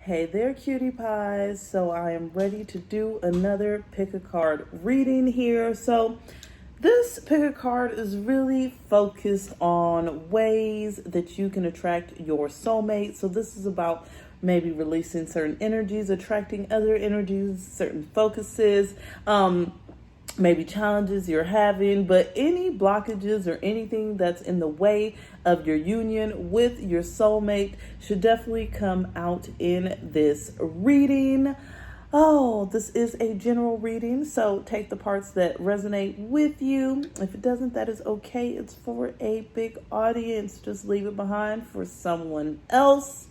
Hey there, cutie pies. So I am ready to do another pick a card reading here. So this pick a card is really focused on ways that you can attract your soulmate. So this is about maybe releasing certain energies, attracting other energies, certain focuses, maybe challenges you're having, but any blockages or anything that's in the way of your union with your soulmate should definitely come out in this reading. Oh, this is a general reading, so take the parts that resonate with you. If it doesn't, that is okay. It's for a big audience. Just leave it behind for someone else.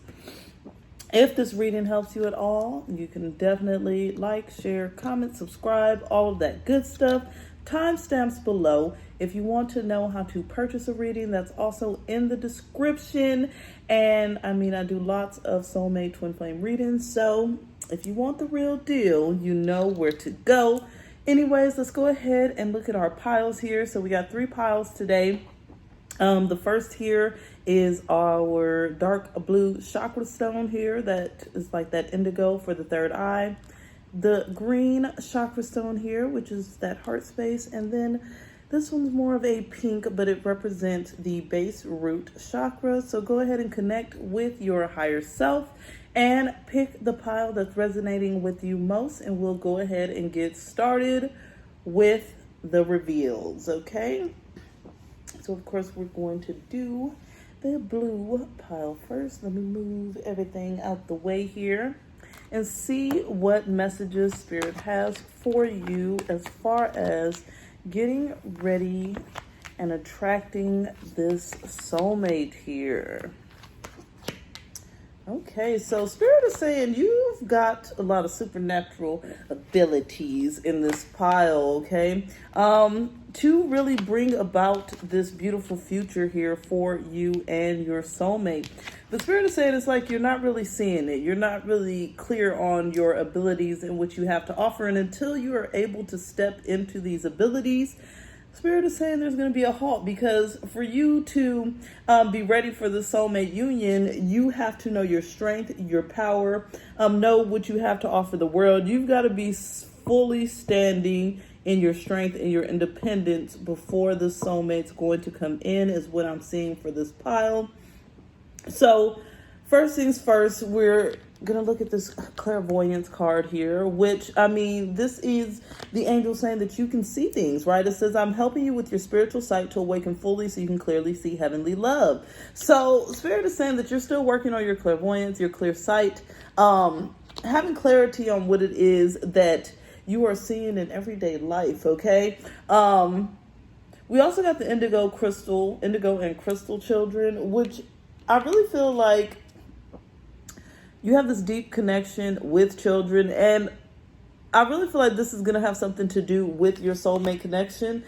If this reading helps you at all, you can definitely like, share, comment, subscribe, all of that good stuff. Timestamps below. If you want to know how to purchase a reading, that's also in the description. And I do lots of soulmate twin flame readings. So if you want the real deal, you know where to go. Anyways, let's go ahead and look at our piles here. So we got 3 piles today. The first here is our dark blue chakra stone here that is like that indigo for the third eye. The green chakra stone here, which is that heart space. And then this one's more of a pink, but it represents the base root chakra. So go ahead and connect with your higher self and pick the pile that's resonating with you most. And we'll go ahead and get started with the reveals, okay? So, of course, we're going to do the blue pile first. Let me move everything out the way here and see what messages Spirit has for you as far as getting ready and attracting this soulmate here. Okay, so Spirit is saying you've got a lot of supernatural abilities in this pile, okay? To really bring about this beautiful future here for you and your soulmate. The Spirit is saying it's like you're not really seeing it. You're not really clear on your abilities and what you have to offer. And until you are able to step into these abilities, Spirit is saying there's going to be a halt, because for you to be ready for the soulmate union, you have to know your strength, your power, know what you have to offer the world. You've got to be fully standing in your strength and your independence before the soulmate's going to come in, is what I'm seeing for this pile. So first things first, we're going to look at this clairvoyance card here, which, this is the angel saying that you can see things, right? It says, I'm helping you with your spiritual sight to awaken fully so you can clearly see heavenly love. So Spirit is saying that you're still working on your clairvoyance, your clear sight, having clarity on what it is that you are seeing in everyday life, okay? We also got the indigo and crystal children, which I really feel like you have this deep connection with children, and I really feel like this is going to have something to do with your soulmate connection.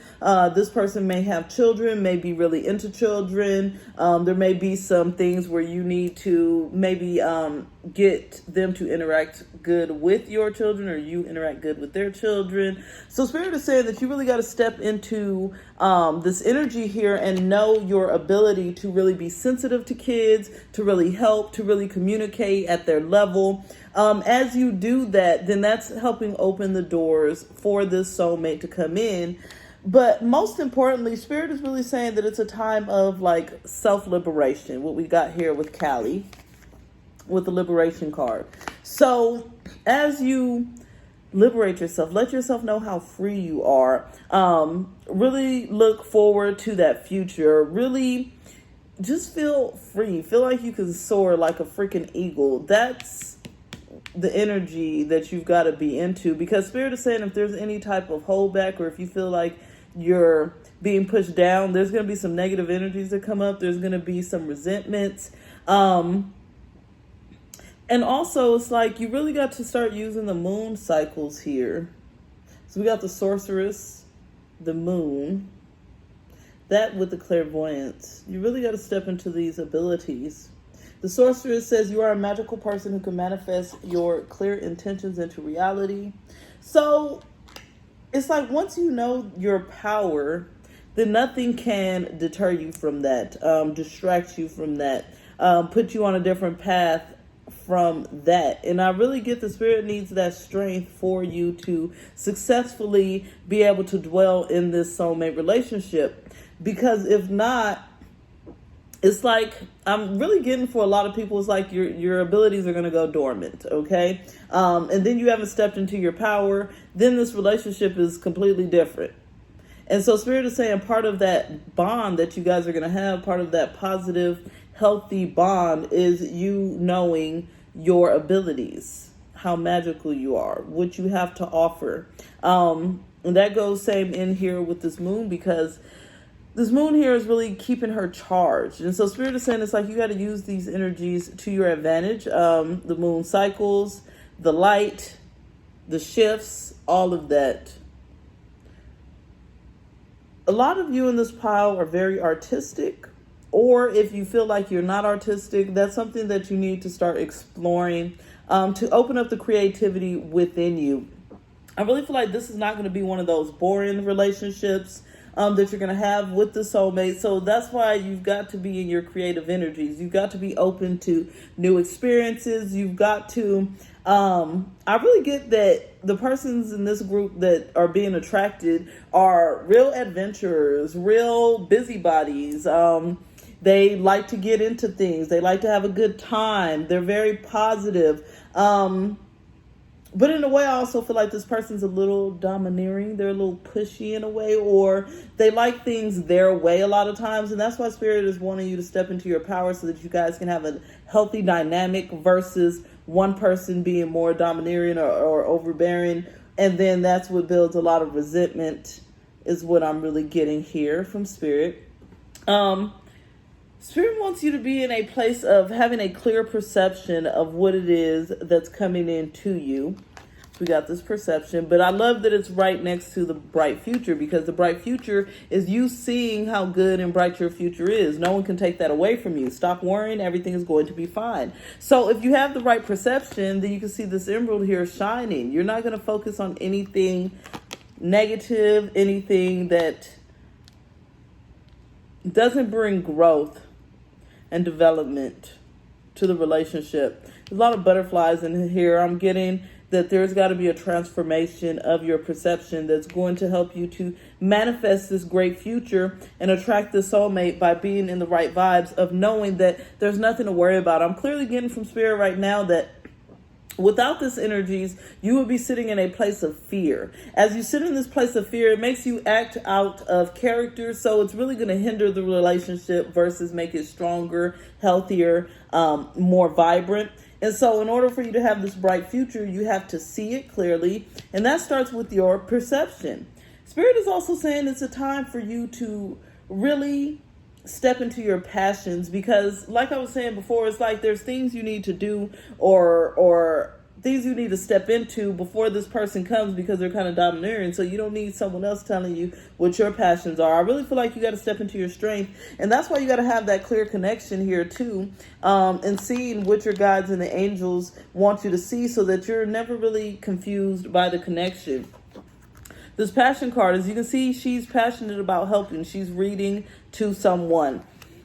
This person may have children, may be really into children. There may be some things where you need to maybe get them to interact good with your children, or you interact good with their children. So Spirit is saying that you really got to step into this energy here and know your ability to really be sensitive to kids, to really help, to really communicate at their level. As you do that, then that's helping open the doors for this soulmate to come in. But most importantly, Spirit is really saying that it's a time of like self-liberation, what we got here with Callie, with the liberation card. So as you liberate yourself, let yourself know how free you are. Really look forward to that future. Really just feel free. Feel like you can soar like a freaking eagle. That's the energy that you've got to be into, because Spirit is saying if there's any type of holdback, or if you feel like you're being pushed down, there's going to be some negative energies that come up. There's going to be some resentments. And also it's like you really got to start using the moon cycles here. So we got the sorceress, the moon, that with the clairvoyance. You really got to step into these abilities. The sorceress says you are a magical person who can manifest your clear intentions into reality. So it's like once you know your power, then nothing can deter you from that, distract you from that, put you on a different path from that. And I really get the Spirit needs that strength for you to successfully be able to dwell in this soulmate relationship. Because if not, it's like, I'm really getting for a lot of people, it's like your abilities are going to go dormant, okay? And then you haven't stepped into your power, then this relationship is completely different. And so Spirit is saying part of that bond that you guys are going to have, part of that positive, healthy bond is you knowing your abilities, how magical you are, what you have to offer. And that goes same in here with this moon, because this moon here is really keeping her charged. And so Spirit is saying it's like you got to use these energies to your advantage. The moon cycles, the light, the shifts, all of that. A lot of you in this pile are very artistic, or if you feel like you're not artistic, that's something that you need to start exploring to open up the creativity within you. I really feel like this is not going to be one of those boring relationships that you're going to have with the soulmate. So that's why you've got to be in your creative energies. You've got to be open to new experiences. You've got to, I really get that the persons in this group that are being attracted are real adventurers, real busybodies. They like to get into things. They like to have a good time. They're very positive. But in a way, I also feel like this person's a little domineering. They're a little pushy in a way, or they like things their way a lot of times. And that's why Spirit is wanting you to step into your power so that you guys can have a healthy dynamic versus one person being more domineering or overbearing. And then that's what builds a lot of resentment, is what I'm really getting here from Spirit. Spirit wants you to be in a place of having a clear perception of what it is that's coming into you. We got this perception, but I love that it's right next to the bright future, because the bright future is you seeing how good and bright your future is. No one can take that away from you. Stop worrying. Everything is going to be fine. So if you have the right perception, then you can see this emerald here shining. You're not going to focus on anything negative, anything that doesn't bring growth and development to the relationship. There's a lot of butterflies in here. I'm getting that there's got to be a transformation of your perception that's going to help you to manifest this great future and attract the soulmate by being in the right vibes of knowing that there's nothing to worry about. I'm clearly getting from Spirit right now that without this energies, you would be sitting in a place of fear. As you sit in this place of fear, it makes you act out of character. So it's really going to hinder the relationship versus make it stronger, healthier, more vibrant. And so in order for you to have this bright future, you have to see it clearly. And that starts with your perception. Spirit is also saying it's a time for you to really step into your passions, because like I was saying before, it's like there's things you need to do or things you need to step into before this person comes, because they're kind of domineering. So you don't need someone else telling you what your passions are. I really feel like you got to step into your strength, and that's why you got to have that clear connection here too, and seeing what your guides and the angels want you to see, so that you're never really confused by the connection. This passion card, as you can see, she's passionate about helping. She's reading to someone.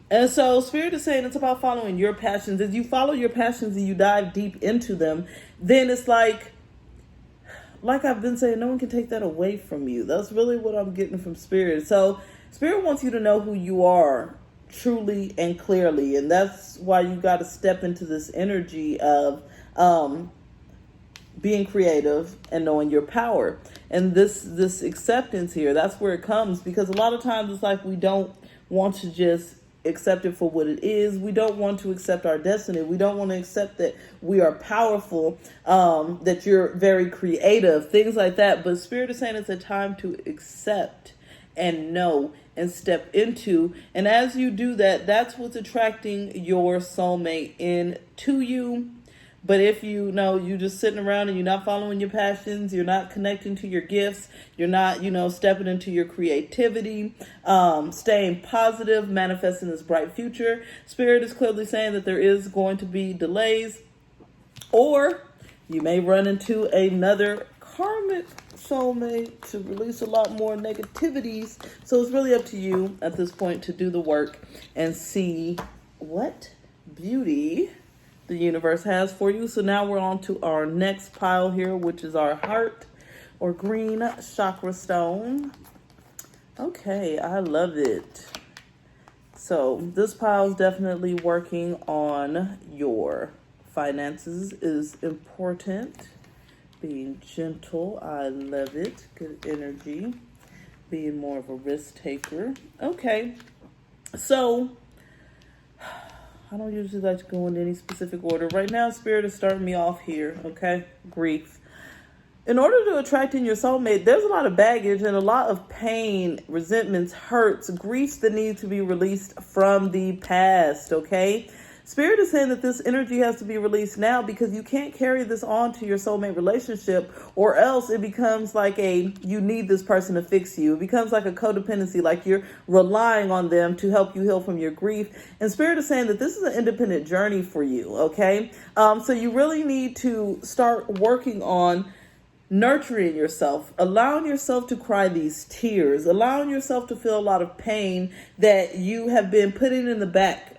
And so Spirit is saying it's about following your passions. As you follow your passions and you dive deep into them, then it's like I've been saying, no one can take that away from you. That's really what I'm getting from Spirit. So Spirit wants you to know who you are truly and clearly. And that's why you got to step into this energy of being creative and knowing your power. And this acceptance here, that's where it comes, because a lot of times it's like we don't want to just accept it for what it is. We don't want to accept our destiny. We don't want to accept that we are powerful, that you're very creative, things like that. But Spirit is saying it's a time to accept and know and step into. And as you do that, that's what's attracting your soulmate into you. But if you know you just sitting around and you're not following your passions, you're not connecting to your gifts, you're not, stepping into your creativity, staying positive, manifesting this bright future, Spirit is clearly saying that there is going to be delays, or you may run into another karmic soulmate to release a lot more negativities. So it's really up to you at this point to do the work and see what beauty the universe has for you. So now we're on to our next pile here, which is our heart or green chakra stone. Okay, I love it. So this pile is definitely working on your finances is important. Being gentle, I love it. Good energy. Being more of a risk taker. Okay, so I don't usually like to go in any specific order. Right now, Spirit is starting me off here, okay? Grief. In order to attract in your soulmate, there's a lot of baggage and a lot of pain, resentments, hurts, griefs that need to be released from the past, okay? Spirit is saying that this energy has to be released now because you can't carry this on to your soulmate relationship, or else it becomes like you need this person to fix you. It becomes like a codependency, like you're relying on them to help you heal from your grief. And Spirit is saying that this is an independent journey for you, okay? So you really need to start working on nurturing yourself, allowing yourself to cry these tears, allowing yourself to feel a lot of pain that you have been putting in the back,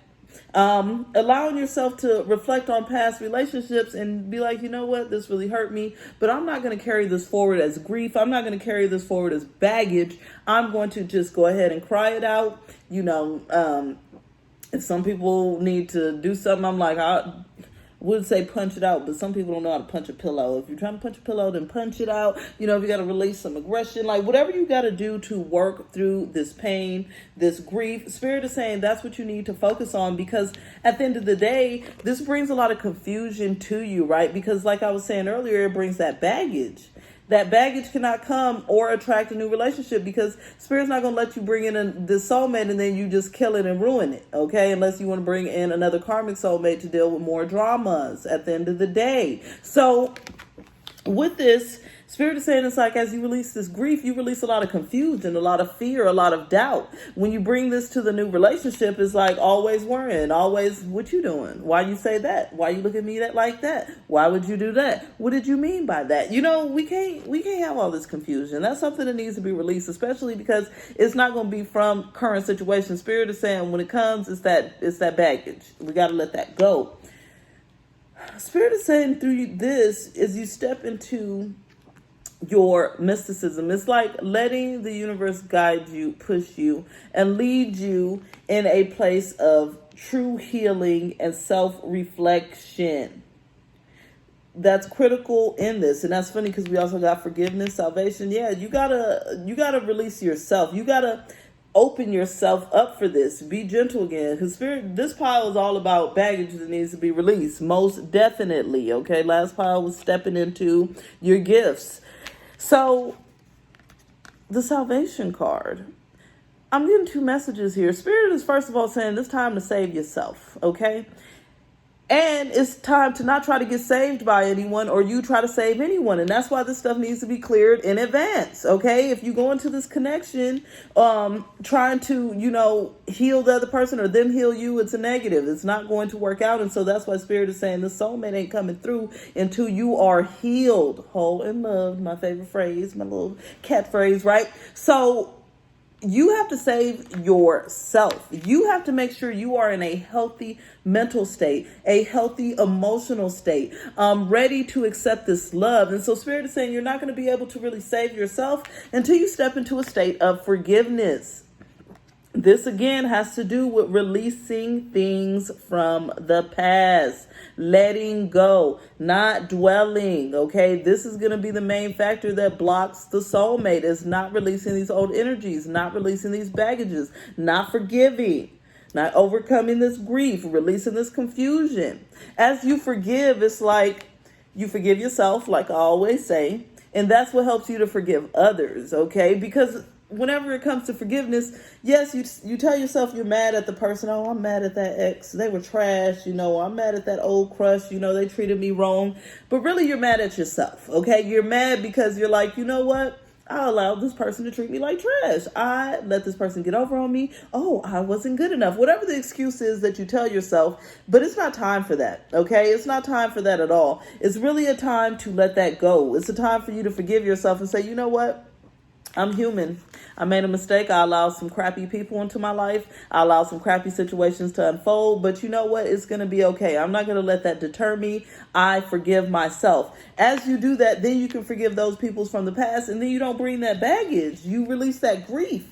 allowing yourself to reflect on past relationships and be like, you know what, this really hurt me, but I'm not going to carry this forward as grief. I'm not going to carry this forward as baggage. I'm going to just go ahead and cry it out. If some people need to do something, I'm like, I would say punch it out, but some people don't know how to punch a pillow. If you're trying to punch a pillow, then punch it out. If you got to release some aggression, like whatever you got to do to work through this pain, this grief, Spirit is saying that's what you need to focus on, because at the end of the day, this brings a lot of confusion to you, right? Because like I was saying earlier, it brings that baggage. That baggage cannot come or attract a new relationship, because Spirit's not going to let you bring in this soulmate and then you just kill it and ruin it, okay? Unless you want to bring in another karmic soulmate to deal with more dramas at the end of the day. So with this, Spirit is saying it's like as you release this grief, you release a lot of confusion, a lot of fear, a lot of doubt. When you bring this to the new relationship, it's like always worrying, always, what you doing? Why you say that? Why you look at me like that? Why would you do that? What did you mean by that? We can't have all this confusion. That's something that needs to be released, especially because it's not going to be from current situations. Spirit is saying when it comes, it's that baggage. We got to let that go. Spirit is saying through this, as you step into your mysticism, it's like letting the universe guide you, push you, and lead you in a place of true healing and self-reflection. That's critical in this. And that's funny because we also got forgiveness, salvation. Yeah, you gotta release yourself. You gotta open yourself up for this. Be gentle again. Because Spirit, this pile is all about baggage that needs to be released. Most definitely. Okay. Last pile was stepping into your gifts. So the salvation card, I'm getting two messages here. Spirit is first of all saying it's time to save yourself. Okay. And it's time to not try to get saved by anyone or you try to save anyone. And that's why this stuff needs to be cleared in advance. Okay. If you go into this connection, trying to, heal the other person or them heal you, it's a negative. It's not going to work out. And so that's why Spirit is saying the soulmate ain't coming through until you are healed, whole, and loved. My favorite phrase, my little cat phrase, right? So you have to save yourself. You have to make sure you are in a healthy mental state, a healthy emotional state, ready to accept this love. And so Spirit is saying you're not going to be able to really save yourself until you step into a state of forgiveness. This again has to do with releasing things from the past, letting go, not dwelling. Okay, this is going to be the main factor that blocks the soulmate, is not releasing these old energies, not releasing these baggages, not forgiving, not overcoming this grief, releasing this confusion. As you forgive, it's like you forgive yourself, like I always say, and that's what helps you to forgive others. Okay, because whenever it comes to forgiveness, yes, you tell yourself you're mad at the person. Oh, I'm mad at that ex. They were trash. I'm mad at that old crush. They treated me wrong. But really, you're mad at yourself. Okay, you're mad because you're like, you know what? I allowed this person to treat me like trash. I let this person get over on me. Oh, I wasn't good enough. Whatever the excuse is that you tell yourself, but it's not time for that. Okay, it's not time for that at all. It's really a time to let that go. It's a time for you to forgive yourself and say, you know what? I'm human. I made a mistake. I allowed some crappy people into my life. I allowed some crappy situations to unfold. But you know what? It's going to be okay. I'm not going to let that deter me. I forgive myself. As you do that, then you can forgive those people from the past. And then you don't bring that baggage. You release that grief.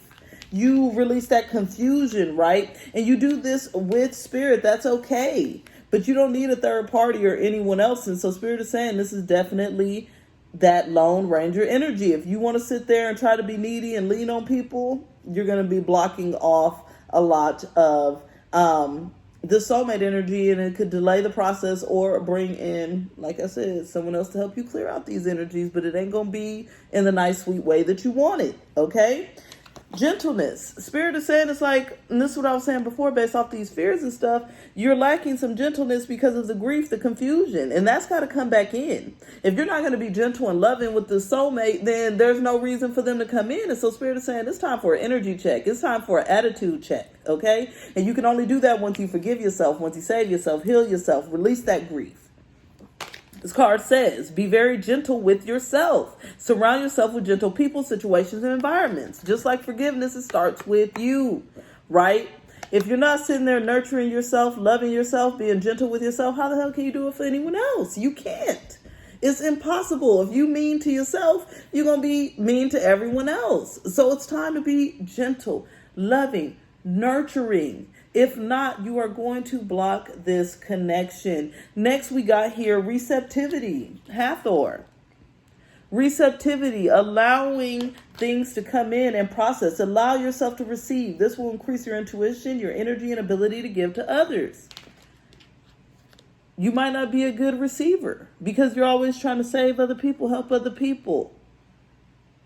You release that confusion, right? And you do this with spirit. That's okay. But you don't need a third party or anyone else. And so spirit is saying this is definitely that Lone Ranger energy. If you want to sit there and try to be needy and lean on people, you're going to be blocking off a lot of the soulmate energy, and it could delay the process or bring in, like I said, someone else to help you clear out these energies, but it ain't going to be in the nice, sweet way that you want it, okay? Gentleness. Spirit is saying it's like, and this is what I was saying before, based off these fears and stuff, you're lacking some gentleness because of the grief, the confusion, and that's got to come back in. If you're not going to be gentle and loving with the soulmate, then there's no reason for them to come in. And so Spirit is saying it's time for an energy check. It's time for an attitude check, okay? And you can only do that once you forgive yourself, once you save yourself, heal yourself, release that grief. This card says, be very gentle with yourself. Surround yourself with gentle people, situations, and environments. Just like forgiveness, it starts with you, right? If you're not sitting there nurturing yourself, loving yourself, being gentle with yourself, how the hell can you do it for anyone else? You can't. It's impossible. If you mean to yourself, you're going to be mean to everyone else. So it's time to be gentle, loving, nurturing. If not, you are going to block this connection. Next, we got here receptivity. Hathor. Receptivity, allowing things to come in and process. Allow yourself to receive. This will increase your intuition, your energy, and ability to give to others. You might not be a good receiver because you're always trying to save other people, help other people.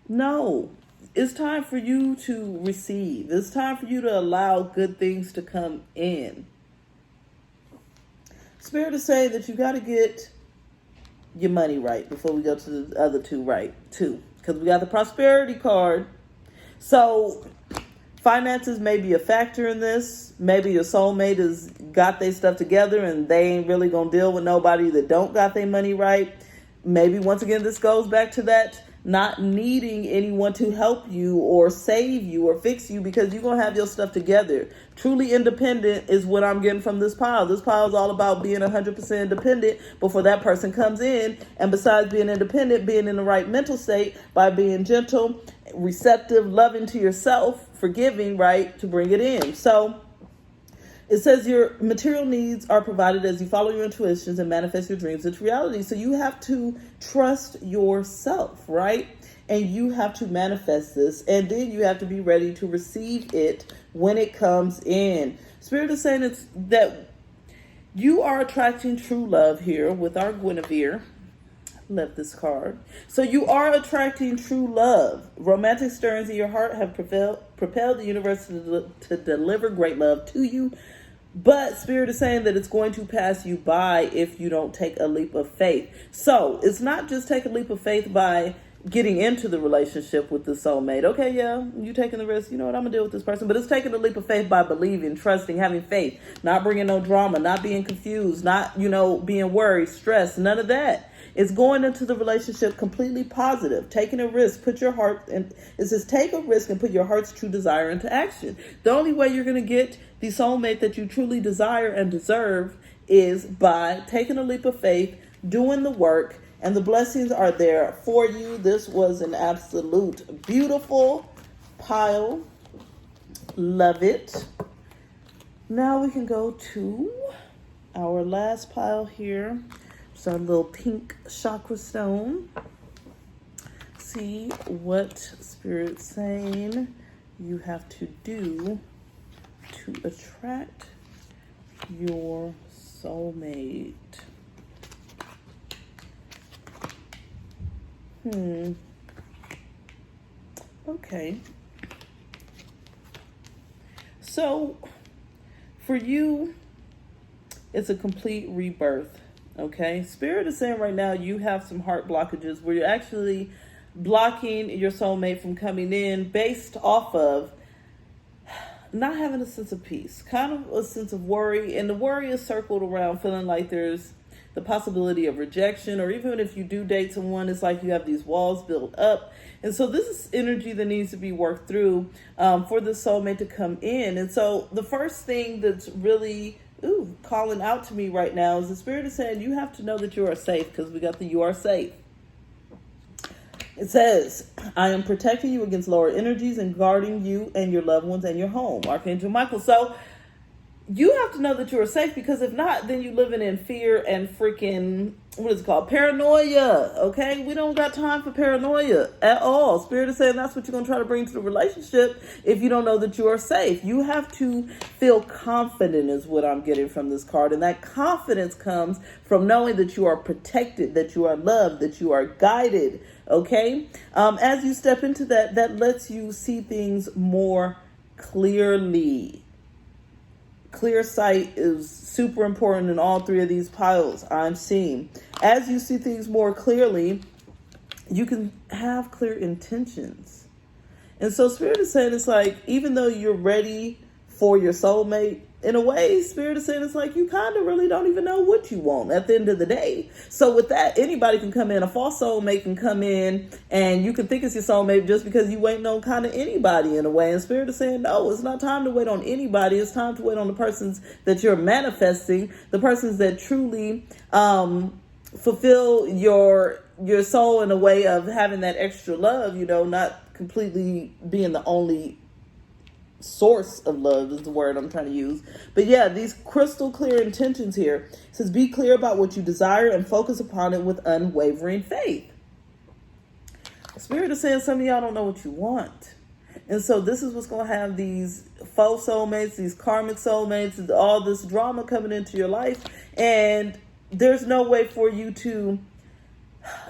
No. It's time for you to receive. It's time for you to allow good things to come in. Spirit is saying that you got to get your money right before we go to the other two right, too. Because we got the prosperity card. So finances may be a factor in this. Maybe your soulmate has got their stuff together and they ain't really going to deal with nobody that don't got their money right. Maybe once again, this goes back to that not needing anyone to help you or save you or fix you because you're going to have your stuff together. Truly independent is what I'm getting from this pile. This pile is all about being 100% independent before that person comes in. And besides being independent, being in the right mental state by being gentle, receptive, loving to yourself, forgiving, right, to bring it in. So it says your material needs are provided as you follow your intuitions and manifest your dreams into reality. So you have to trust yourself, right? And you have to manifest this. And then you have to be ready to receive it when it comes in. Spirit is saying it's that you are attracting true love here with our Guinevere. Love this card. So you are attracting true love. Romantic stirrings in your heart have propelled the universe to deliver great love to you. But Spirit is saying that it's going to pass you by if you don't take a leap of faith. So it's not just take a leap of faith by getting into the relationship with the soulmate. Okay, yeah, you taking the risk. You know what, I'm going to deal with this person. But it's taking a leap of faith by believing, trusting, having faith, not bringing no drama, not being confused, not, being worried, stressed, none of that. It's going into the relationship completely positive, taking a risk, put your heart, and it says take a risk and put your heart's true desire into action. The only way you're going to get the soulmate that you truly desire and deserve is by taking a leap of faith, doing the work, and the blessings are there for you. This was an absolute beautiful pile. Love it. Now we can go to our last pile here. It's our little pink chakra stone. See what Spirit's saying you have to do to attract your soulmate. Okay. So for you, it's a complete rebirth. Okay, Spirit is saying right now you have some heart blockages where you're actually blocking your soulmate from coming in based off of not having a sense of peace, kind of a sense of worry. And the worry is circled around feeling like there's the possibility of rejection, or even if you do date someone, it's like you have these walls built up. And so this is energy that needs to be worked through for the soulmate to come in. And so the first thing that's really calling out to me right now is the spirit is saying you have to know that you are safe, because we got the you are safe. It says, I am protecting you against lower energies and guarding you and your loved ones and your home. Archangel Michael. So you have to know that you are safe, because if not, then you're living in fear and freaking, what is it called? Paranoia. Okay? We don't got time for paranoia at all. Spirit is saying that's what you're going to try to bring to the relationship if you don't know that you are safe. You have to feel confident is what I'm getting from this card. And that confidence comes from knowing that you are protected, that you are loved, that you are guided. Okay? As you step into that, that lets you see things more clearly. Clear sight is super important in all three of these piles I'm seeing. As you see things more clearly, you can have clear intentions. And so Spirit is saying it's like, even though you're ready for your soulmate, in a way, Spirit is saying it's like you kind of really don't even know what you want at the end of the day. So with that, anybody can come in. A false soulmate can come in, and you can think it's your soulmate just because you waiting on kind of anybody in a way. And Spirit is saying, no, it's not time to wait on anybody. It's time to wait on the persons that you're manifesting, the persons that truly fulfill your soul in a way of having that extra love, not completely being the only source of love is the word I'm trying to use. But yeah, these crystal clear intentions here. It says, be clear about what you desire and focus upon it with unwavering faith. Spirit is saying some of y'all don't know what you want. And so this is what's going to have these faux soulmates, these karmic soulmates, all this drama coming into your life. And there's no way for you to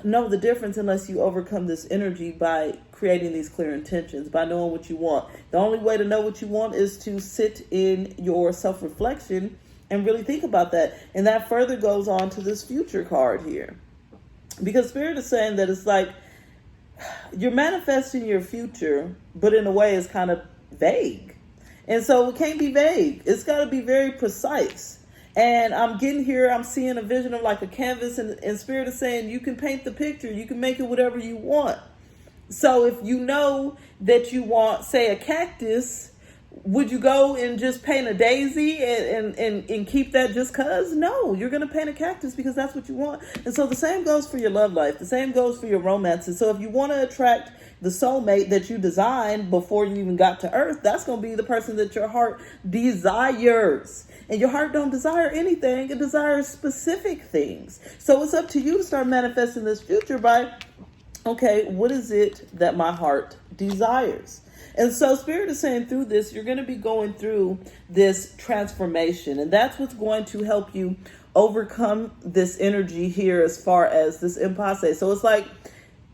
know the difference unless you overcome this energy by creating these clear intentions, by knowing what you want. The only way to know what you want is to sit in your self-reflection and really think about that. And that further goes on to this future card here. Because Spirit is saying that it's like you're manifesting your future, but in a way it's kind of vague. And so it can't be vague. It's got to be very precise. And I'm getting here, I'm seeing a vision of like a canvas, and Spirit is saying you can paint the picture, you can make it whatever you want. So if you know that you want, say, a cactus, would you go and just paint a daisy and keep that just cause? No, you're going to paint a cactus because that's what you want. And so the same goes for your love life. The same goes for your romances. So if you want to attract the soulmate that you designed before you even got to earth, that's going to be the person that your heart desires. And your heart don't desire anything. It desires specific things. So it's up to you to start manifesting this future by, okay, what is it that my heart desires? And so Spirit is saying through this, you're going to be going through this transformation. And that's what's going to help you overcome this energy here as far as this impasse. So it's like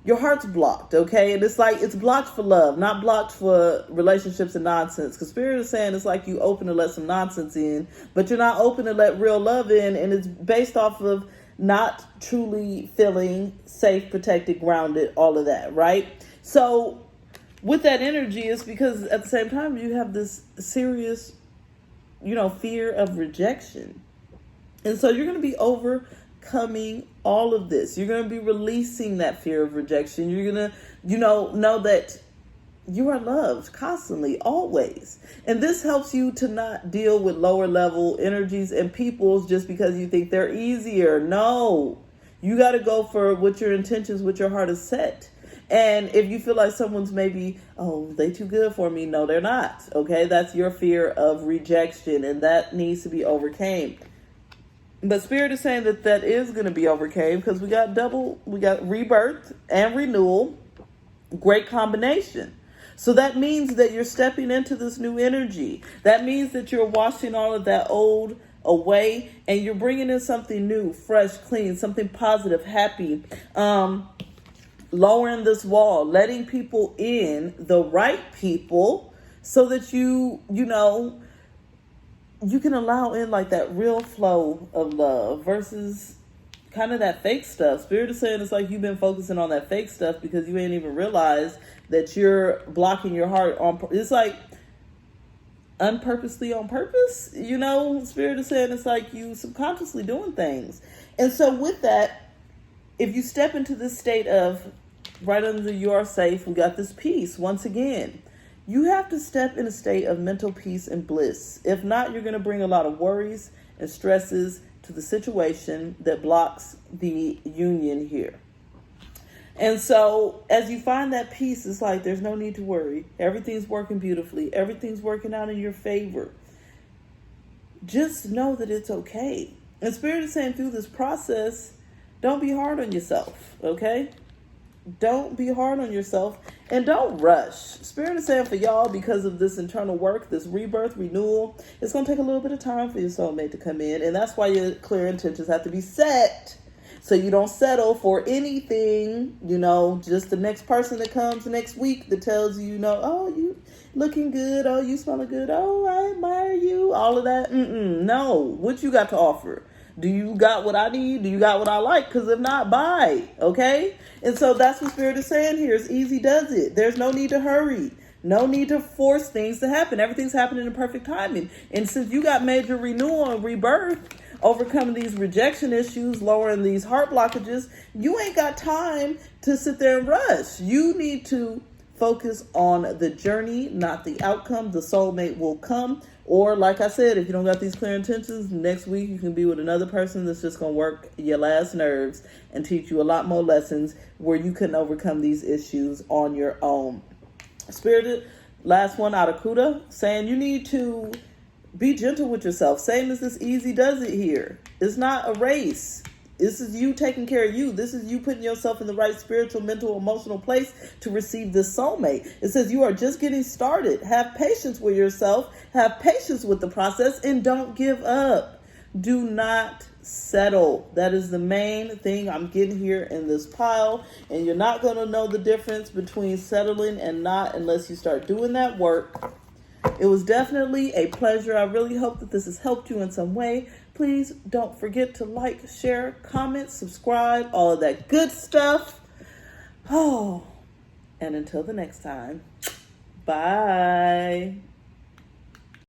your heart's blocked, okay? And it's like it's blocked for love, not blocked for relationships and nonsense. Because Spirit is saying it's like you open to let some nonsense in, but you're not open to let real love in. And it's based off of not truly feeling safe, protected, grounded, all of that, right? So with that energy, it's because at the same time you have this serious, fear of rejection. And so you're going to be overcoming all of this. You're going to be releasing that fear of rejection. You're going to, know that you are loved constantly, always. And this helps you to not deal with lower level energies and peoples just because you think they're easier. No, you got to go for what your intentions, what your heart is set. And if you feel like someone's maybe, they too good for me. No, they're not. Okay. That's your fear of rejection, and that needs to be overcame. But Spirit is saying that is going to be overcame because we got rebirth and renewal. Great combination. So that means that you're stepping into this new energy. That means that you're washing all of that old away and you're bringing in something new, fresh, clean, something positive, happy. Lowering this wall, letting people in, the right people, so that you can allow in like that real flow of love versus kind of that fake stuff. Spirit is saying it's like you've been focusing on that fake stuff because you ain't even realized that you're blocking your heart on. It's like unpurposely on purpose. You know, Spirit is saying it's like you subconsciously doing things. And so with that, if you step into this state of right under the you are safe, we got this peace once again. You have to step in a state of mental peace and bliss. If not, you're going to bring a lot of worries and stresses to the situation that blocks the union here. And so as you find that peace, it's like there's no need to worry. Everything's working beautifully. Everything's working out in your favor. Just know that it's okay. And Spirit is saying through this process, don't be hard on yourself, okay? Don't be hard on yourself and don't rush. Spirit is saying for y'all, because of this internal work, this rebirth, renewal, it's going to take a little bit of time for your soulmate to come in. And that's why your clear intentions have to be set. So you don't settle for anything, you know, just the next person that comes next week that tells you, you know, oh, you looking good. Oh, you smelling good. Oh, I admire you. All of that. No. What you got to offer? Do you got what I need? Do you got what I like? Because if not, bye. Okay? And so that's what Spirit is saying here. It's easy does it. There's no need to hurry. No need to force things to happen. Everything's happening in perfect timing. And since you got major renewal and rebirth, overcoming these rejection issues, lowering these heart blockages, you ain't got time to sit there and rush. You need to focus on the journey, not the outcome. The soulmate will come. Or like I said, if you don't got these clear intentions, next week you can be with another person that's just going to work your last nerves and teach you a lot more lessons where you can overcome these issues on your own. Spirited, last one out of Kuda, saying you need to be gentle with yourself. Same as this easy does it here. It's not a race. This is you taking care of you. This is you putting yourself in the right spiritual, mental, emotional place to receive this soulmate. It says you are just getting started. Have patience with yourself. Have patience with the process and don't give up. Do not settle. That is the main thing I'm getting here in this pile. And you're not going to know the difference between settling and not unless you start doing that work. It was definitely a pleasure. I really hope that this has helped you in some way. Please don't forget to like, share, comment, subscribe, all of that good stuff. Oh, and until the next time, bye.